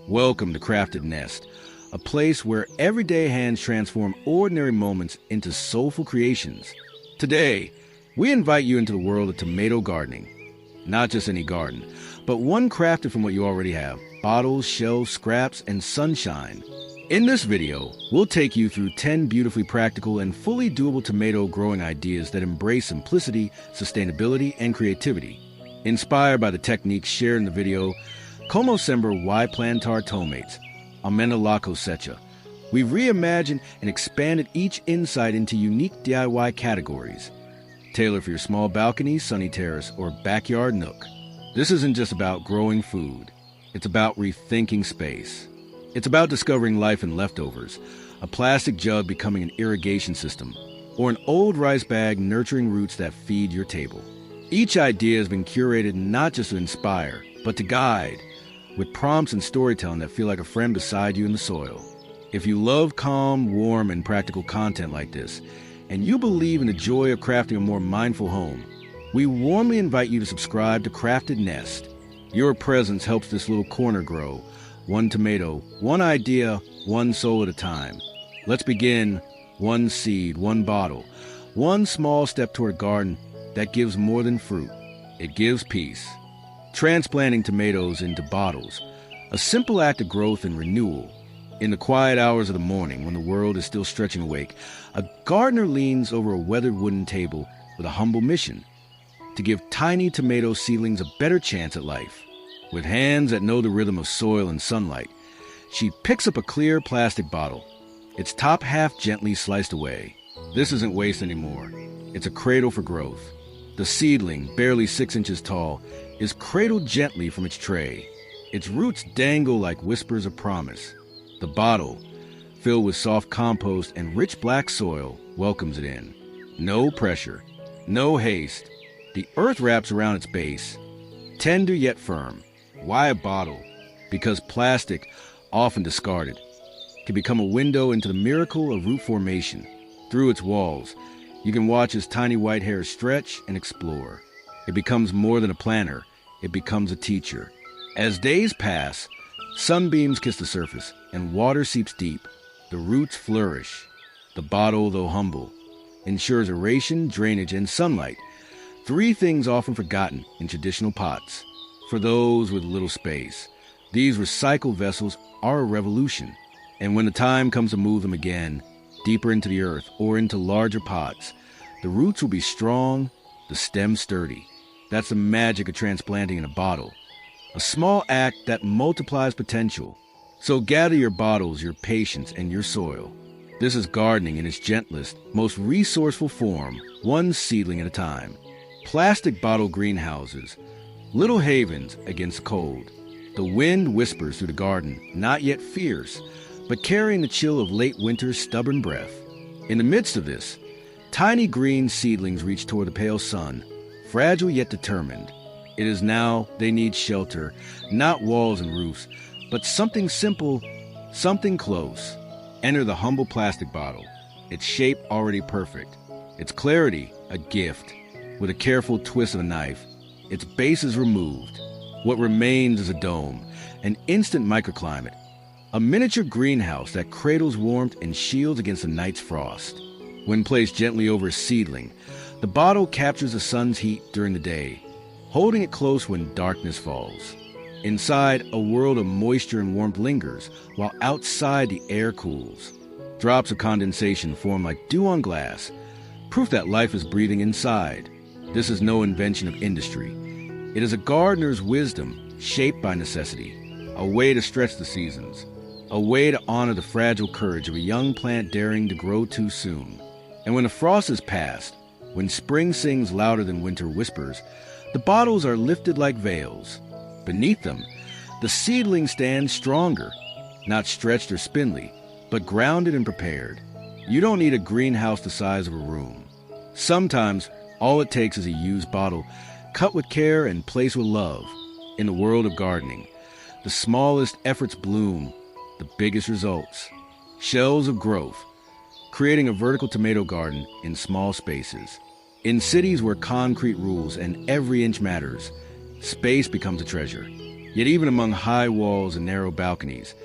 Welcome to Crafted Nest, a place where everyday hands transform ordinary moments into soulful creations. Today, we invite you into the world of tomato gardening. Not just any garden, but one crafted from what you already have: bottles, shelves, scraps, and sunshine. In this video, we'll take you through 10 beautifully practical and fully doable tomato growing ideas that embrace simplicity, sustainability, and creativity. Inspired by the techniques shared in the video, Cómo, Sembrar, Plantar, Tomates, Aumenta la Cosecha, we've reimagined and expanded each insight into unique DIY categories, tailored for your small balcony, sunny terrace, or backyard nook. This isn't just about growing food. It's about rethinking space. It's about discovering life in leftovers, a plastic jug becoming an irrigation system, or an old rice bag nurturing roots that feed your table. Each idea has been curated not just to inspire, but to guide, with prompts and storytelling that feel like a friend beside you in the soil. If you love calm, warm, and practical content like this, and you believe in the joy of crafting a more mindful home, we warmly invite you to subscribe to Crafted Nest. Your presence helps this little corner grow, one tomato, one idea, one soul at a time. Let's begin. One seed, one bottle, one small step toward a garden that gives more than fruit. It gives peace. Transplanting tomatoes into bottles, a simple act of growth and renewal. In the quiet hours of the morning, when the world is still stretching awake, a gardener leans over a weathered wooden table with a humble mission: to give tiny tomato seedlings a better chance at life. With hands that know the rhythm of soil and sunlight, she picks up a clear plastic bottle, its top half gently sliced away. This isn't waste anymore. It's a cradle for growth. The seedling, barely 6 inches tall, is cradled gently from its tray. Its roots dangle like whispers of promise. The bottle, filled with soft compost and rich black soil, welcomes it in. No pressure, no haste. The earth wraps around its base, tender yet firm. Why a bottle? Because plastic, often discarded, can become a window into the miracle of root formation. Through its walls, you can watch as tiny white hairs stretch and explore. It becomes more than a planter. It becomes a teacher. As days pass, sunbeams kiss the surface and water seeps deep. The roots flourish. The bottle, though humble, ensures aeration, drainage, and sunlight, 3 things often forgotten in traditional pots. For those with little space, these recycled vessels are a revolution. And when the time comes to move them again, deeper into the earth or into larger pots, the roots will be strong, the stem sturdy. That's the magic of transplanting in a bottle. A small act that multiplies potential. So gather your bottles, your patience, and your soil. This is gardening in its gentlest, most resourceful form, one seedling at a time. Plastic bottle greenhouses, little havens against cold. The wind whispers through the garden, not yet fierce, but carrying the chill of late winter's stubborn breath. In the midst of this, tiny green seedlings reach toward the pale sun, fragile yet determined. It is now they need shelter, not walls and roofs, but something simple, something close. Enter the humble plastic bottle, its shape already perfect, its clarity a gift. With a careful twist of a knife, its base is removed. What remains is a dome, an instant microclimate, a miniature greenhouse that cradles warmth and shields against the night's frost. When placed gently over a seedling, the bottle captures the sun's heat during the day, holding it close when darkness falls. Inside, a world of moisture and warmth lingers, while outside the air cools. Drops of condensation form like dew on glass, proof that life is breathing inside. This is no invention of industry. It is a gardener's wisdom, shaped by necessity, a way to stretch the seasons, a way to honor the fragile courage of a young plant daring to grow too soon. And when the frost is past, when spring sings louder than winter whispers, the bottles are lifted like veils. Beneath them, the seedling stands stronger, not stretched or spindly, but grounded and prepared. You don't need a greenhouse the size of a room. Sometimes, all it takes is a used bottle, cut with care and placed with love. In the world of gardening, the smallest efforts bloom, the biggest results. Shells of growth, creating a vertical tomato garden in small spaces. In cities where concrete rules and every inch matters, space becomes a treasure. Yet even among high walls and narrow balconies,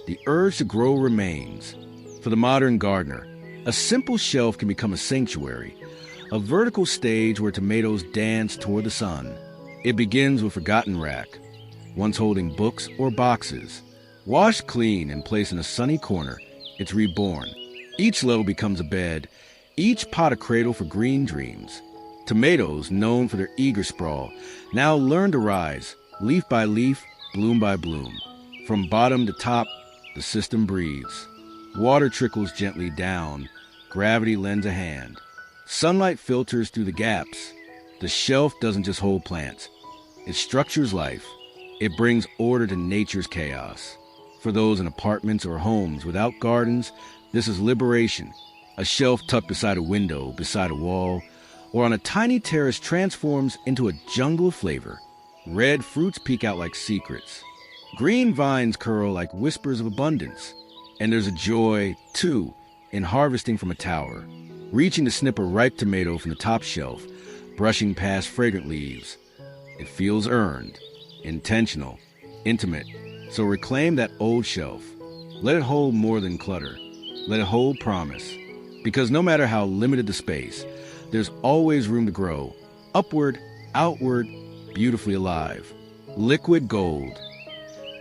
the urge to grow remains. For the modern gardener, a simple shelf can become a sanctuary, a vertical stage where tomatoes dance toward the sun. It begins with a forgotten rack, once holding books or boxes. Washed clean and placed in a sunny corner, it's reborn. Each level becomes a bed, each pot a cradle for green dreams. Tomatoes, known for their eager sprawl, now learn to rise, leaf by leaf, bloom by bloom. From bottom to top, the system breathes. Water trickles gently down, gravity lends a hand. Sunlight filters through the gaps. The shelf doesn't just hold plants, it structures life. It brings order to nature's chaos. For those in apartments or homes without gardens, this is liberation. A shelf tucked beside a window, beside a wall, or on a tiny terrace transforms into a jungle of flavor. Red fruits peek out like secrets. Green vines curl like whispers of abundance. And there's a joy, too, in harvesting from a tower, reaching to snip a ripe tomato from the top shelf, brushing past fragrant leaves. It feels earned, intentional, intimate. So reclaim that old shelf. Let it hold more than clutter. Let it hold promise. Because no matter how limited the space, there's always room to grow. Upward, outward, beautifully alive. Liquid gold.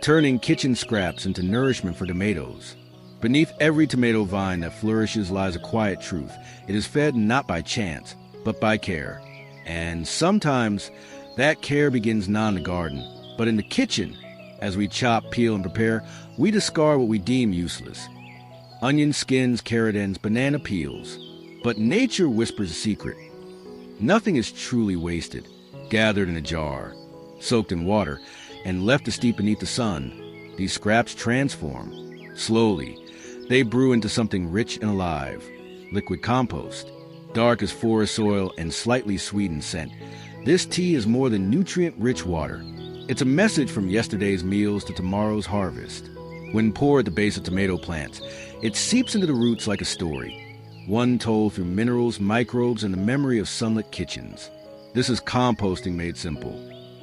Turning kitchen scraps into nourishment for tomatoes. Beneath every tomato vine that flourishes lies a quiet truth. It is fed not by chance, but by care. And sometimes that care begins not in the garden, but in the kitchen. As we chop, peel, and prepare, we discard what we deem useless. Onion skins, carrot ends, banana peels. But nature whispers a secret. Nothing is truly wasted, gathered in a jar, soaked in water, and left to steep beneath the sun. These scraps transform. Slowly, they brew into something rich and alive. Liquid compost, dark as forest soil and slightly sweet in scent. This tea is more than nutrient-rich water. It's a message from yesterday's meals to tomorrow's harvest. When poured at the base of tomato plants, it seeps into the roots like a story, one told through minerals, microbes, and the memory of sunlit kitchens. This is composting made simple.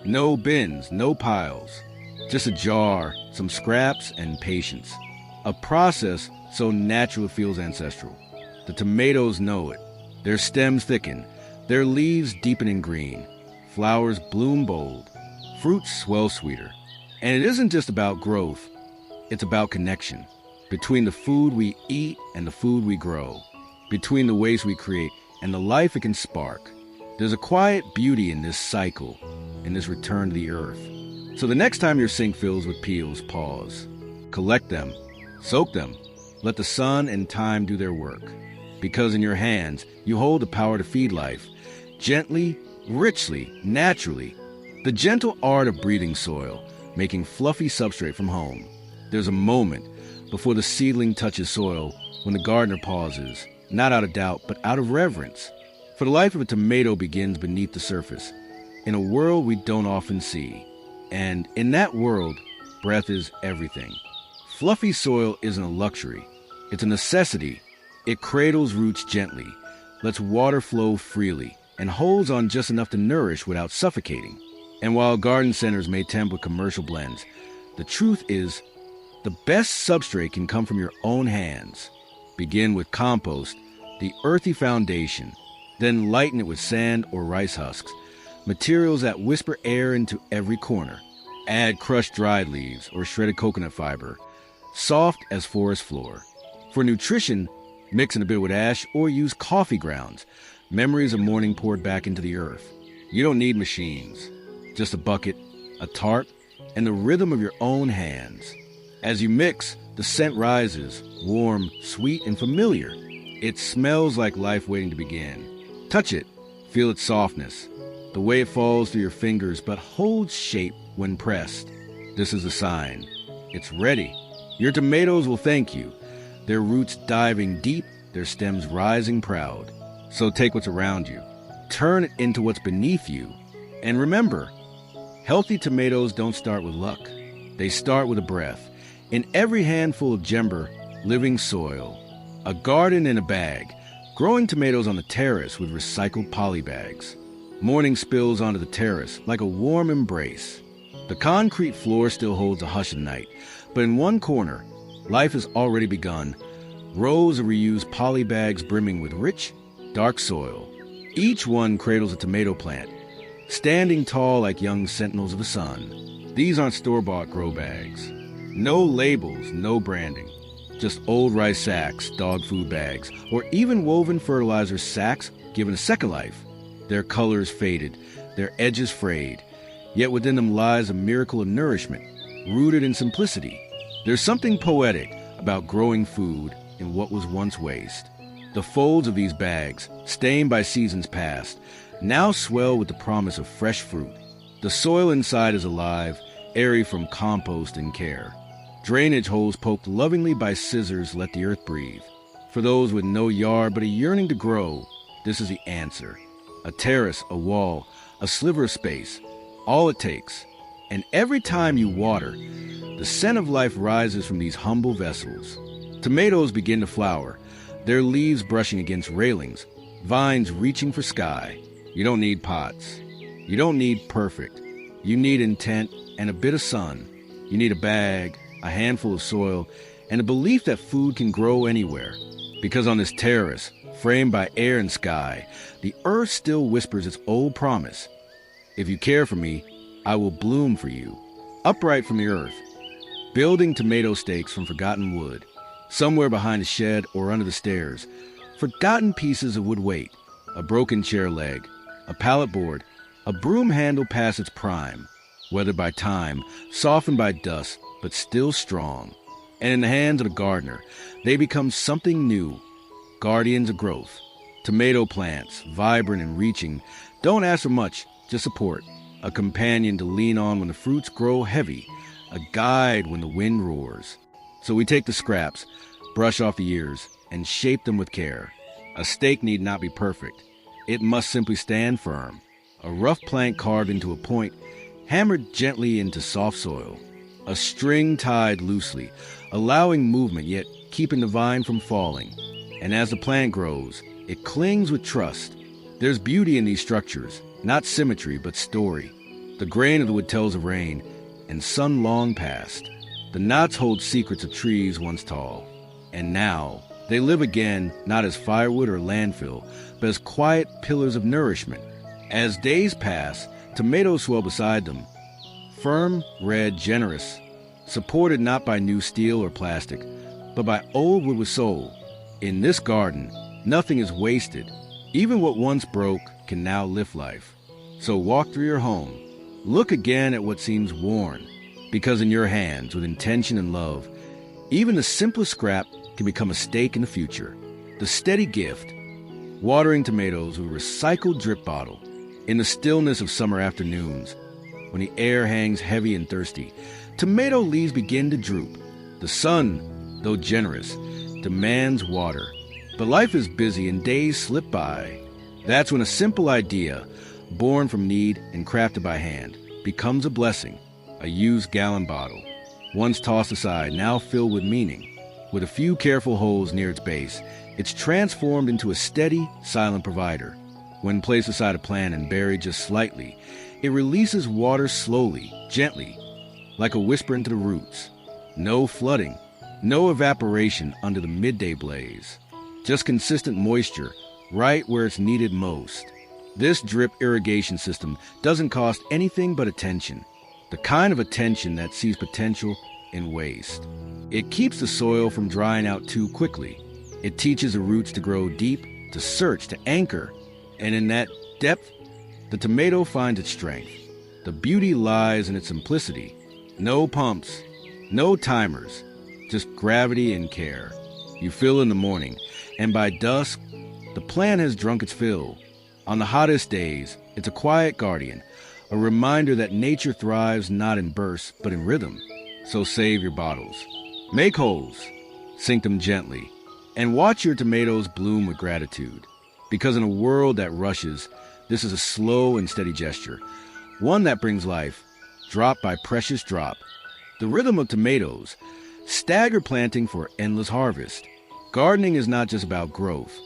No bins, no piles, just a jar, some scraps, and patience. A process so natural it feels ancestral. The tomatoes know it. Their stems thicken, their leaves deepen in green, flowers bloom bold, fruits swell sweeter. And it isn't just about growth, it's about connection. Between the food we eat and the food we grow. Between the waste we create and the life it can spark. There's a quiet beauty in this cycle, in this return to the earth. So the next time your sink fills with peels, pause. Collect them, soak them, let the sun and time do their work. Because in your hands, you hold the power to feed life, gently, richly, naturally. The gentle art of breathing soil, making fluffy substrate from home. There's a moment before the seedling touches soil when the gardener pauses, not out of doubt, but out of reverence. For the life of a tomato begins beneath the surface, in a world we don't often see. And in that world, breath is everything. Fluffy soil isn't a luxury, it's a necessity. It cradles roots gently, lets water flow freely, and holds on just enough to nourish without suffocating. And while garden centers may tempt with commercial blends, the truth is, the best substrate can come from your own hands. Begin with compost, the earthy foundation, then lighten it with sand or rice husks, materials that whisper air into every corner. Add crushed dried leaves or shredded coconut fiber, soft as forest floor. For nutrition, mix in a bit with ash or use coffee grounds, memories of morning poured back into the earth. You don't need machines, just a bucket, a tarp, and the rhythm of your own hands. As you mix, the scent rises, warm, sweet, and familiar. It smells like life waiting to begin. Touch it, feel its softness, the way it falls through your fingers but holds shape when pressed. This is a sign. It's ready. Your tomatoes will thank you, their roots diving deep, their stems rising proud. So take what's around you, turn it into what's beneath you, and remember, healthy tomatoes don't start with luck. They start with a breath. In every handful of gember, living soil. A garden in a bag, growing tomatoes on the terrace with recycled poly bags. Morning spills onto the terrace like a warm embrace. The concrete floor still holds a hush of night, but in one corner, life has already begun. Rows of reused poly bags brimming with rich, dark soil. Each one cradles a tomato plant, standing tall like young sentinels of the sun. These aren't store-bought grow bags. No labels, no branding. Just old rice sacks, dog food bags, or even woven fertilizer sacks given a second life. Their colors faded, their edges frayed, yet within them lies a miracle of nourishment, rooted in simplicity. There's something poetic about growing food in what was once waste. The folds of these bags, stained by seasons past, now swell with the promise of fresh fruit. The soil inside is alive, airy from compost and care. Drainage holes poked lovingly by scissors let the earth breathe. For those with no yard but a yearning to grow, this is the answer. A terrace, a wall, a sliver of space, all it takes. And every time you water, the scent of life rises from these humble vessels. Tomatoes begin to flower, their leaves brushing against railings, vines reaching for sky. You don't need pots. You don't need perfect. You need intent and a bit of sun. You need a bag, a handful of soil, and a belief that food can grow anywhere. Because on this terrace, framed by air and sky, the earth still whispers its old promise. If you care for me, I will bloom for you, upright from the earth, building tomato stakes from forgotten wood, somewhere behind a shed or under the stairs, forgotten pieces of wood weight, a broken chair leg, a pallet board, a broom handle past its prime, weathered by time, softened by dust, but still strong. And in the hands of the gardener, they become something new, guardians of growth. Tomato plants, vibrant and reaching, don't ask for much, just support. A companion to lean on when the fruits grow heavy, a guide when the wind roars. So we take the scraps, brush off the ears, and shape them with care. A stake need not be perfect. It must simply stand firm. A rough plank carved into a point, hammered gently into soft soil. A string tied loosely, allowing movement yet keeping the vine from falling. And as the plant grows, it clings with trust. There's beauty in these structures, not symmetry but story. The grain of the wood tells of rain and sun long past. The knots hold secrets of trees once tall. And now, they live again not as firewood or landfill, but as quiet pillars of nourishment. As days pass, tomatoes swell beside them, firm, red, generous, supported not by new steel or plastic, but by old wood with soul. In this garden, nothing is wasted. Even what once broke can now lift life. So walk through your home. Look again at what seems worn, because in your hands, with intention and love, even the simplest scrap can become a stake in the future. The steady gift, watering tomatoes with a recycled drip bottle. In the stillness of summer afternoons, when the air hangs heavy and thirsty, tomato leaves begin to droop. The sun, though generous, demands water. But life is busy and days slip by. That's when a simple idea, born from need and crafted by hand, becomes a blessing. A used gallon bottle, once tossed aside, now filled with meaning. With a few careful holes near its base, it's transformed into a steady, silent provider. When placed beside a plant and buried just slightly, it releases water slowly, gently, like a whisper into the roots. No flooding, no evaporation under the midday blaze. Just consistent moisture, right where it's needed most. This drip irrigation system doesn't cost anything but attention. The kind of attention that sees potential in waste. It keeps the soil from drying out too quickly. It teaches the roots to grow deep, to search, to anchor. And in that depth, the tomato finds its strength. The beauty lies in its simplicity. No pumps, no timers, just gravity and care. You fill in the morning, and by dusk, the plant has drunk its fill. On the hottest days, it's a quiet guardian, a reminder that nature thrives not in bursts, but in rhythm. So save your bottles. Make holes, sink them gently, and watch your tomatoes bloom with gratitude. Because in a world that rushes, this is a slow and steady gesture, one that brings life, drop by precious drop. The rhythm of tomatoes, stagger planting for endless harvest. Gardening is not just about growth.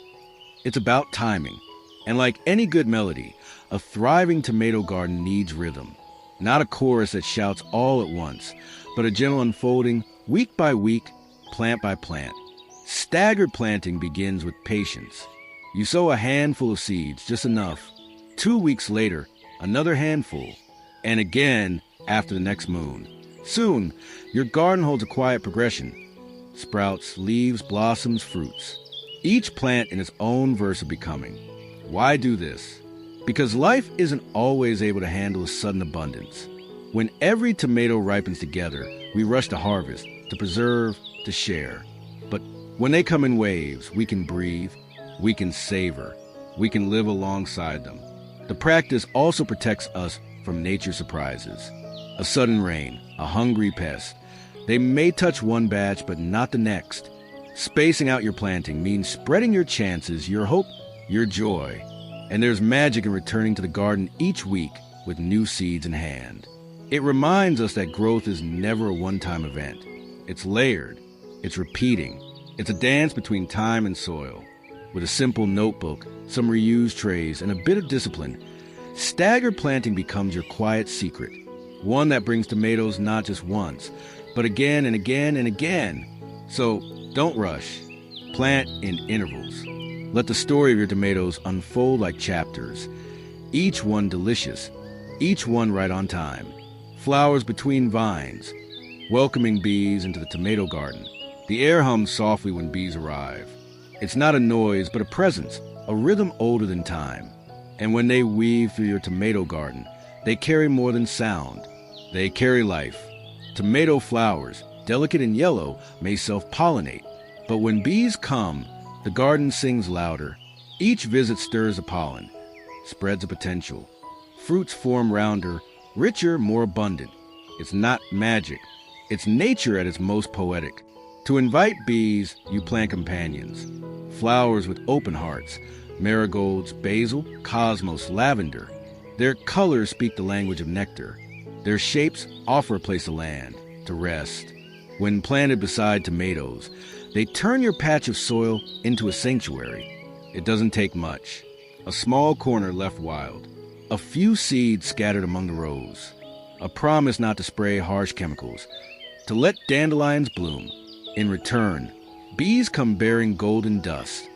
It's about timing. And like any good melody, a thriving tomato garden needs rhythm. Not a chorus that shouts all at once, but a gentle unfolding, week by week, plant by plant. Staggered planting begins with patience. You sow a handful of seeds, just enough. 2 weeks later, another handful, and again after the next moon. Soon, your garden holds a quiet progression. Sprouts, leaves, blossoms, fruits. Each plant in its own verse of becoming. Why do this? Because life isn't always able to handle a sudden abundance. When every tomato ripens together, we rush to harvest, to preserve, to share. But when they come in waves, we can breathe, we can savor, we can live alongside them. The practice also protects us from nature's surprises. A sudden rain, a hungry pest. They may touch one batch, but not the next. Spacing out your planting means spreading your chances, your hope, your joy. And there's magic in returning to the garden each week with new seeds in hand. It reminds us that growth is never a one-time event. It's layered, it's repeating. It's a dance between time and soil. With a simple notebook, some reused trays, and a bit of discipline, staggered planting becomes your quiet secret. One that brings tomatoes not just once, but again and again and again. So don't rush. Plant in intervals. Let the story of your tomatoes unfold like chapters. Each one delicious, each one right on time. Flowers between vines, welcoming bees into the tomato garden. The air hums softly when bees arrive. It's not a noise, but a presence, a rhythm older than time. And when they weave through your tomato garden, they carry more than sound. They carry life. Tomato flowers, delicate and yellow, may self-pollinate. But when bees come, the garden sings louder. Each visit stirs the pollen, spreads a potential. Fruits form rounder, richer, more abundant. It's not magic. It's nature at its most poetic. To invite bees, you plant companions. Flowers with open hearts, marigolds, basil, cosmos, lavender. Their colors speak the language of nectar. Their shapes offer a place to land, to rest. When planted beside tomatoes, they turn your patch of soil into a sanctuary. It doesn't take much. A small corner left wild. A few seeds scattered among the rows. A promise not to spray harsh chemicals. To let dandelions bloom. In return, bees come bearing golden dust,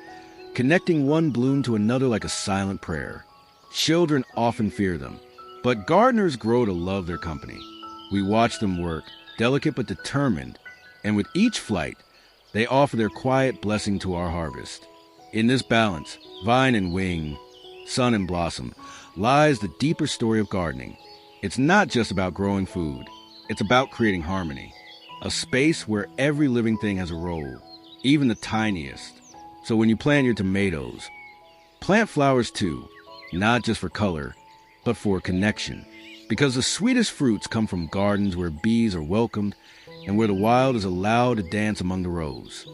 connecting one bloom to another like a silent prayer. Children often fear them, but gardeners grow to love their company. We watch them work, delicate but determined, and with each flight, they offer their quiet blessing to our harvest. In this balance, vine and wing, sun and blossom, lies the deeper story of gardening. It's not just about growing food. It's about creating harmony. A space where every living thing has a role, even the tiniest. So when you plant your tomatoes, plant flowers too, not just for color, but for connection. Because the sweetest fruits come from gardens where bees are welcomed and where the wild is allowed to dance among the rows.